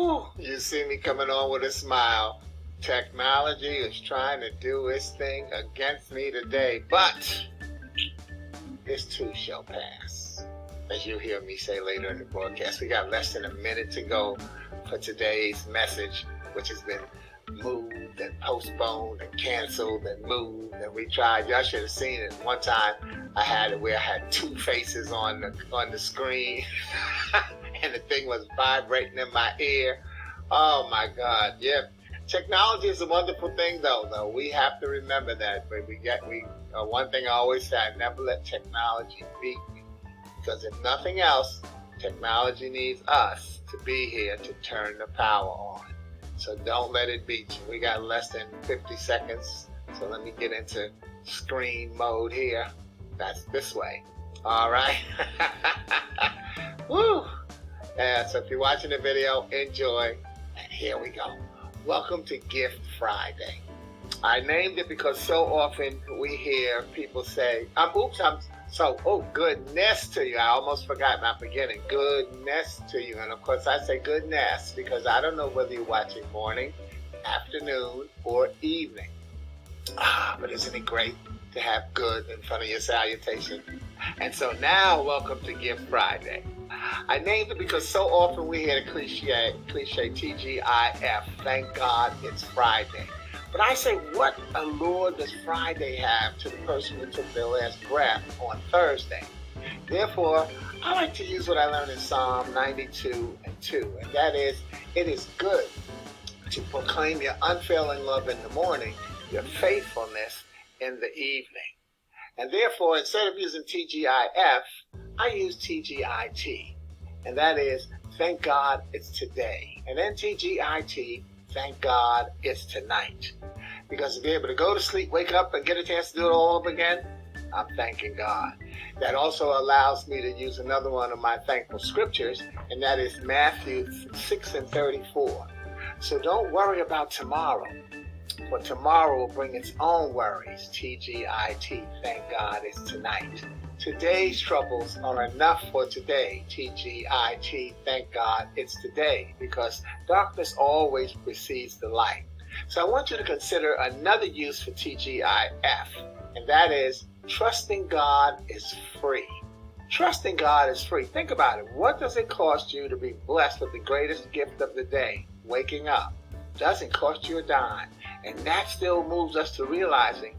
Whew, you see me coming on with a smile. Technology is trying to do its thing against me today, but this too shall pass. As you'll hear me say later in the broadcast, we got less than a minute to go for today's message, which has been moved and postponed and canceled and moved and retried. Y'all should have seen it. One time I had it where I had two faces on the screen and the thing was vibrating in my ear. Oh my God. Yeah. Technology is a wonderful thing though. We have to remember that. But one thing I always say, I never let technology beat me. Because if nothing else, technology needs us to be here to turn the power on. So don't let it beat you. We got less than 50 seconds. So let me get into screen mode here. That's this way. All right. Woo. Yeah, so if you're watching the video, enjoy. And here we go. Welcome to Gift Friday. I named it because so often we hear people say, goodness to you. I almost forgot my beginning. Goodness to you. And of course I say goodness because I don't know whether you're watching morning, afternoon, or evening. But isn't it great to have good in front of your salutation? And so now, welcome to Gift Friday. I named it because so often we hear the cliche TGIF, thank God it's Friday. But I say, what allure does Friday have to the person who took their last breath on Thursday? Therefore, I like to use what I learned in Psalm 92:2, and that is, it is good to proclaim your unfailing love in the morning, your faithfulness in the evening. And therefore, instead of using TGIF, I use TGIT, and that is, thank God it's today. And then TGIT, thank God it's tonight. Because to be able to go to sleep, wake up, and get a chance to do it all over again, I'm thanking God. That also allows me to use another one of my thankful scriptures, and that is Matthew 6:34. So don't worry about tomorrow, for tomorrow will bring its own worries. TGIT, thank God it's tonight. Today's troubles are enough for today. TGIT, thank God it's today, because darkness always precedes the light. So I want you to consider another use for TGIF, and that is trusting God is free. Trusting God is free. Think about it. What does it cost you to be blessed with the greatest gift of the day, waking up? Doesn't cost you a dime. And that still moves us to realizing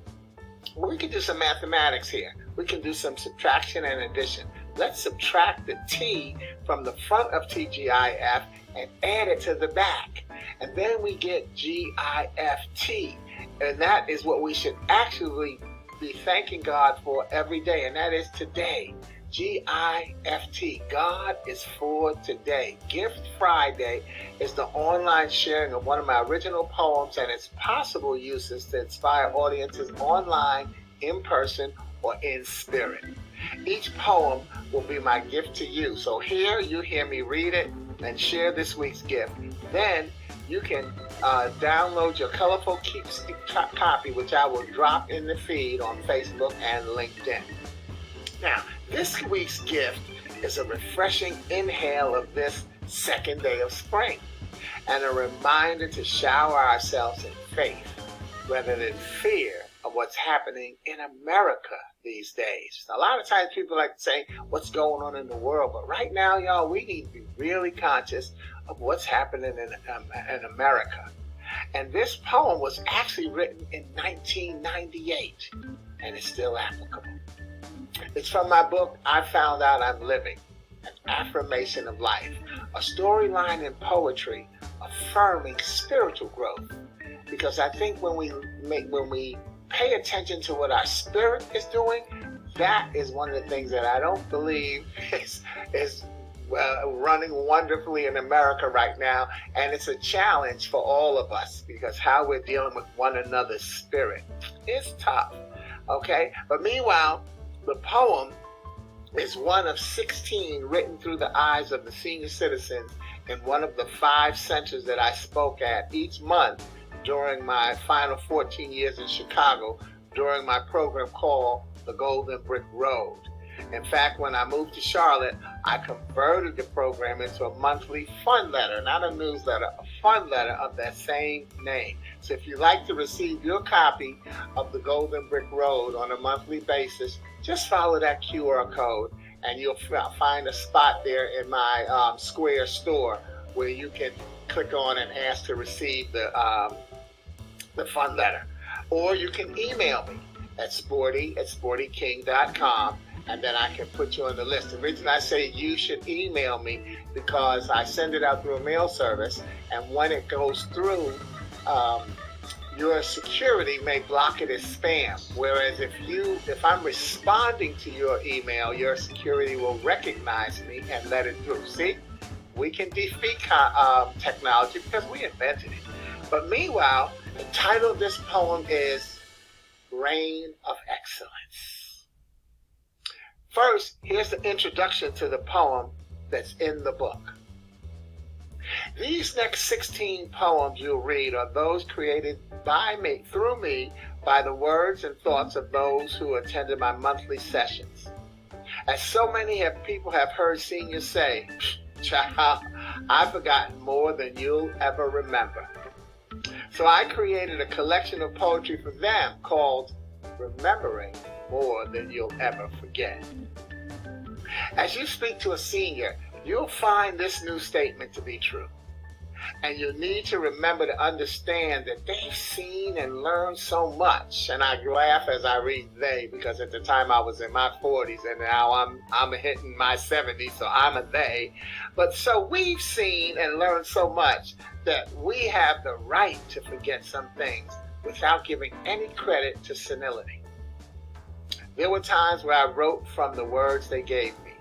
we can do some mathematics here. We can do some subtraction and addition. Let's subtract the T from the front of TGIF and add it to the back. And then we get GIFT. And that is what we should actually be thanking God for every day. And that is today. GIFT. God is for today. Gift Friday is the online sharing of one of my original poems and its possible uses to inspire audiences online, in person, or in spirit. Each poem will be my gift to you. So here you hear me read it and share this week's gift. Then you can download your colorful keepsake copy, which I will drop in the feed on Facebook and LinkedIn. Now, this week's gift is a refreshing inhale of this second day of spring and a reminder to shower ourselves in faith rather than fear of what's happening in America these days. A lot of times people like to say what's going on in the world, but right now, y'all, we need to be really conscious of what's happening in America. And this poem was actually written in 1998, and it's still applicable. It's from my book, I Found Out I'm Living, an Affirmation of Life, a storyline in poetry affirming spiritual growth. Because I think when we pay attention to what our spirit is doing, that is one of the things that I don't believe is running wonderfully in America right now. And it's a challenge for all of us because how we're dealing with one another's spirit is tough. Okay? But meanwhile, the poem is one of 16 written through the eyes of the senior citizens in one of the 5 centers that I spoke at each month during my final 14 years in Chicago during my program called The Golden Brick Road. In fact, when I moved to Charlotte, I converted the program into a monthly fun letter, not a newsletter, a fun letter of that same name. So if you'd like to receive your copy of the Golden Brick Road on a monthly basis, just follow that QR code and you'll find a spot there in my Square store where you can click on and ask to receive the fun letter. Or you can email me at sporty@sportyking.com, and then I can put you on the list. The reason I say you should email me because I send it out through a mail service, and when it goes through, your security may block it as spam. Whereas if I'm responding to your email, your security will recognize me and let it through. See, we can defeat technology because we invented it. But meanwhile, the title of this poem is Reign of Excellence. First, here's the introduction to the poem that's in the book. These next 16 poems you'll read are those created by me, through me, by the words and thoughts of those who attended my monthly sessions. As so many people have heard seniors say, "Child, I've forgotten more than you'll ever remember." So I created a collection of poetry for them called Remembering More Than You'll Ever Forget. As you speak to a senior, you'll find this new statement to be true. And you'll need to remember to understand that they've seen and learned so much. And I laugh as I read they, because at the time I was in my 40s and now I'm hitting my 70s, so I'm a they. But so we've seen and learned so much that we have the right to forget some things without giving any credit to senility. There were times where I wrote from the words they gave me,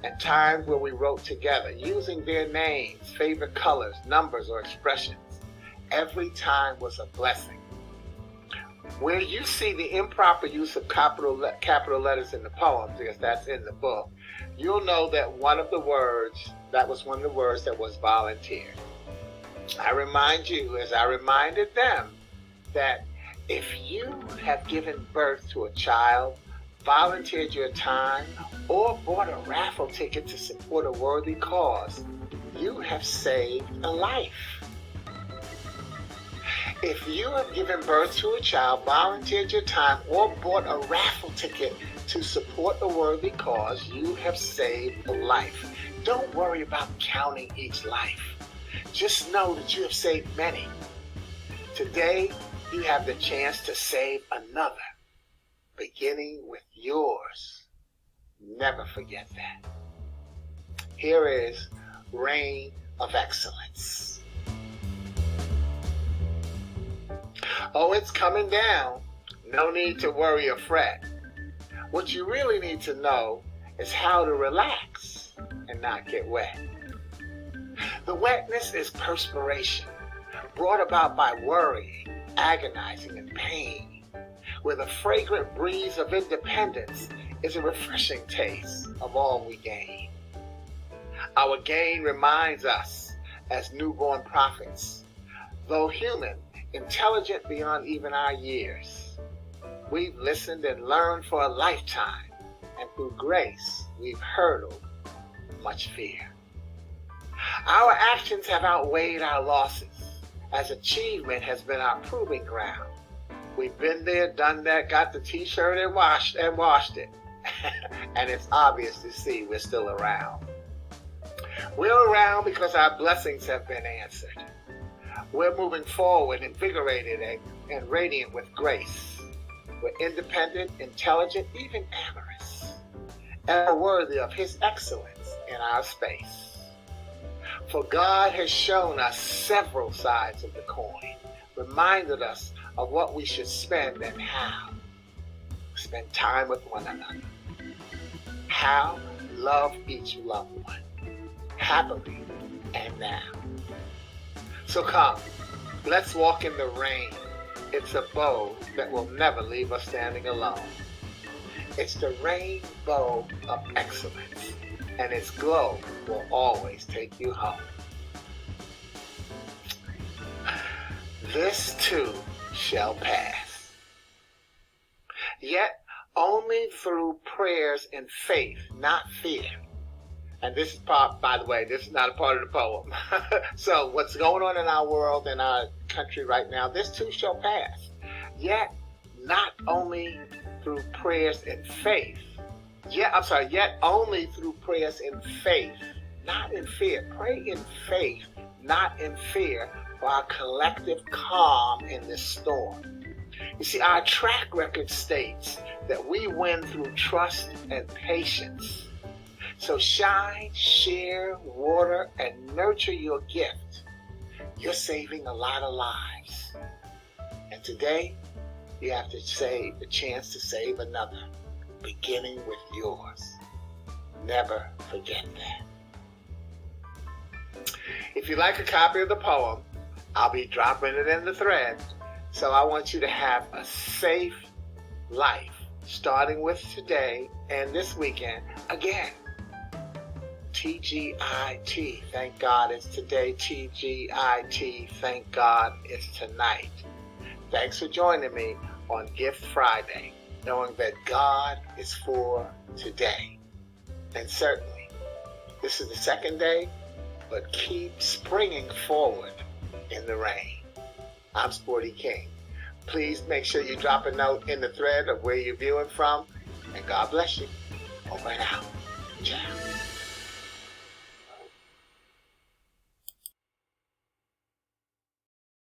and times where we wrote together, using their names, favorite colors, numbers, or expressions. Every time was a blessing. Where you see the improper use of capital letters in the poem, because that's in the book, you'll know that was one of the words that was volunteer. I remind you, as I reminded them, that if you have given birth to a child, volunteered your time, or bought a raffle ticket to support a worthy cause, you have saved a life. If you have given birth to a child, volunteered your time, or bought a raffle ticket to support a worthy cause, you have saved a life. Don't worry about counting each life. Just know that you have saved many. Today, you have the chance to save another, beginning with yours. Never forget that. Here is Reign of Excellence. Oh, it's coming down. No need to worry or fret. What you really need to know is how to relax and not get wet. The wetness is perspiration, brought about by worrying, agonizing, and pain, where the fragrant breeze of independence is a refreshing taste of all we gain. Our gain reminds us, as newborn prophets, though human, intelligent beyond even our years, we've listened and learned for a lifetime, and through grace, we've hurdled much fear. Our actions have outweighed our losses, as achievement has been our proving ground. We've been there, done that, got the t-shirt and washed it. And it's obvious to see we're still around. We're around because our blessings have been answered. We're moving forward, invigorated and radiant with grace. We're independent, intelligent, even amorous, and worthy of His excellence in our space. For God has shown us several sides of the coin, reminded us of what we should spend and how. Spend time with one another. How? Love each loved one, happily and now. So come, let's walk in the rain. It's a bow that will never leave us standing alone. It's the rainbow of excellence, and its glow will always take you home. This too shall pass. Yet only through prayers and faith, not fear, And this is part, by the way, this is not a part of the poem. So what's going on in our world, in our country right now, this too shall pass. Yet, not only through prayers and faith, yet only through prayers in faith, not in fear. Pray in faith, not in fear, for our collective calm in this storm. You see, our track record states that we win through trust and patience. So shine, share, water, and nurture your gift. You're saving a lot of lives. And today, you have to save the chance to save another, beginning with yours. Never forget that. If you'd like a copy of the poem, I'll be dropping it in the thread. So I want you to have a safe life, starting with today and this weekend. Again, TGIT, thank God it's today. TGIT, thank God it's tonight. Thanks for joining me on Gift Friday, knowing that God is for today. And certainly, this is the second day, but keep springing forward in the rain. I'm Sporty King. Please make sure you drop a note in the thread of where you're viewing from, and God bless you. Over and out. Ciao.